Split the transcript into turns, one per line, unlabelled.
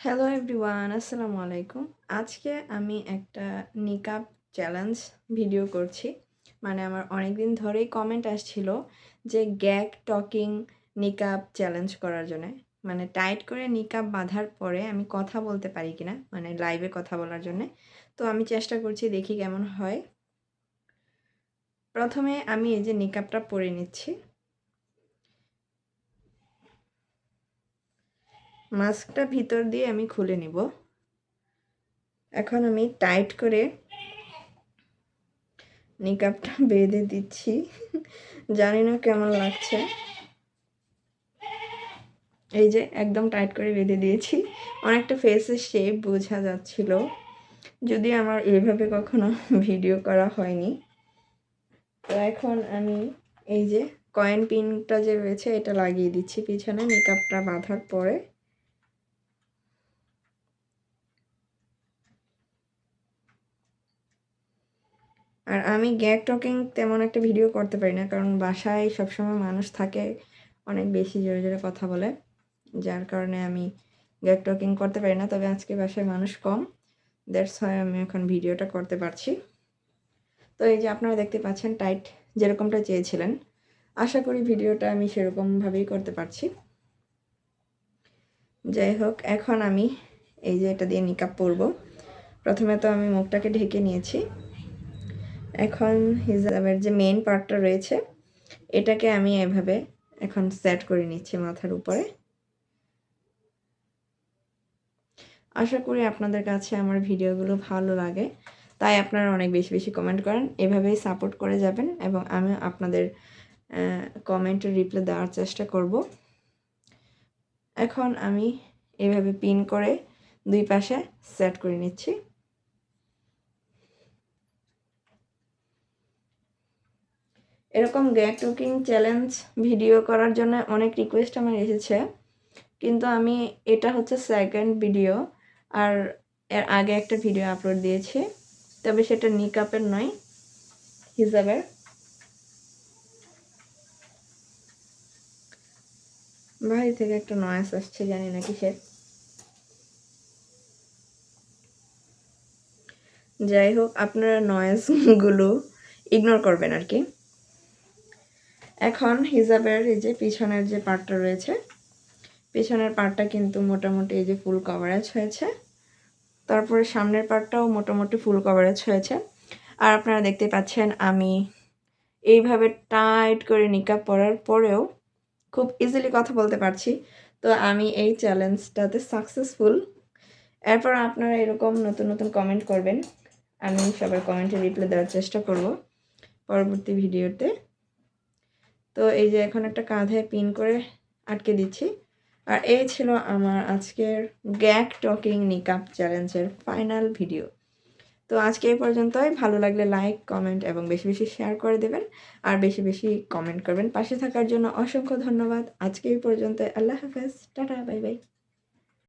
Hello everyone, আসসালামু আলাইকুম। আজকে আমি একটা নিকাব চ্যালেঞ্জ ভিডিও করছি। মানে আমার অনেকদিন ধরেই কমেন্ট আসছিল যে গ্যাগ টকিং নিকাব চ্যালেঞ্জ করার জন্যে। মানে টাইট করে নিকাব বাঁধার পরে আমি কথা বলতে পারি কিনা, মানে লাইভে কথা বলার জন্যে। তো আমি চেষ্টা করছি, দেখি কেমন হয়। প্রথমে আমি এই যে নিকাবটা পরে নিচ্ছি, মাস্কটা ভিতর দিয়ে আমি খুলে নিব। এখন আমি টাইট করে নিকাবটা বেঁধে দিচ্ছি। জানি না কেমন লাগছে। এই যে একদম টাইট করে বেঁধে দিয়েছি। অনেকটা ফেসের শেপ বোঝা যাচ্ছিল, যদি আমার এইভাবে কখনো ভিডিও করা হয়নি। তো এখন আমি এই যে কয়েন পিনটা যে রয়েছে এটা লাগিয়ে দিচ্ছি পিছনে নিকাবটা বাঁধার পরে। আর আমি গ্যাগ টকিং তেমন একটা ভিডিও করতে পারি না, কারণ বাসায় সবসময় মানুষ থাকে, অনেক বেশি জোরে জোরে কথা বলে, যার কারণে আমি গ্যাগ টকিং করতে পারি না। তবে আজকে বাসায় মানুষ কম, দ্যাটস হয় আমি এখন ভিডিওটা করতে পারছি। তো এই যে আপনারা দেখতে পাচ্ছেন টাইট যেরকমটা চেয়েছিলেন, আশা করি ভিডিওটা আমি সেরকমভাবেই করতে পারছি। যাই হোক, এখন আমি এই যে এটা দিয়ে নিকাব পরবো। প্রথমে তো আমি মুখটাকে ঢেকে নিয়েছি। এখন হিজাবের যে মেইন পার্টটা রয়েছে এটাকে আমি এভাবে এখন সেট করে নিচ্ছি মাথার উপরে। আশা করি আপনাদের কাছে আমার ভিডিওগুলো ভালো লাগে, তাই আপনারা অনেক বেশি বেশি কমেন্ট করেন। এভাবেই সাপোর্ট করে যাবেন এবং আমি আপনাদের কমেন্টের রিপ্লাই দেওয়ার চেষ্টা করব। এখন আমি এভাবে পিন করে দুই পাশে সেট করে নিচ্ছি। এরকম গ্যাগ টকিং চ্যালেঞ্জ ভিডিও করার জন্য অনেক রিকোয়েস্ট আমার এসেছে, কিন্তু আমি এটা হচ্ছে সেকেন্ড ভিডিও। আর এর আগে একটা ভিডিও আপলোড দিয়েছি, তবে সেটা নিকাপের নয়, হিজাবের। বাইরে থেকে একটা নয়েজ আসছে, জানি না কিসের। যাই হোক, আপনারা নয়েজগুলো ইগনোর করবেন আর কি। এখন হিজাবের এই যে পিছনের যে পার্টটা রয়েছে, পিছনের পার্টটা কিন্তু মোটামুটি এই যে ফুল কভারেজ হয়েছে। তারপরে সামনের পার্টটাও মোটামুটি ফুল কভারেজ হয়েছে। আর আপনারা দেখতে পাচ্ছেন আমি এইভাবে টাইট করে নিকাব পরার পরেও খুব ইজিলি কথা বলতে পারছি। তো আমি এই চ্যালেঞ্জটাতে সাকসেসফুল। এরপর আপনারা এরকম নতুন নতুন কমেন্ট করবেন, আমি সবার কমেন্টে রিপ্লাই দেওয়ার চেষ্টা করব পরবর্তী ভিডিওতে। তো এই যে এখন একটা কাঁধে পিন করে আটকে দিচ্ছি। আর এই ছিল আমার আজকের গ্যাগ টকিং নিকাব চ্যালেঞ্জের ফাইনাল ভিডিও। তো আজকে এই পর্যন্তই। ভালো লাগলে লাইক, কমেন্ট এবং বেশি বেশি শেয়ার করে দেবেন, আর বেশি বেশি কমেন্ট করবেন। পাশে থাকার জন্য অসংখ্য ধন্যবাদ। আজকে এই পর্যন্ত। আল্লাহ হাফেজ, টাটা, বাই বাই।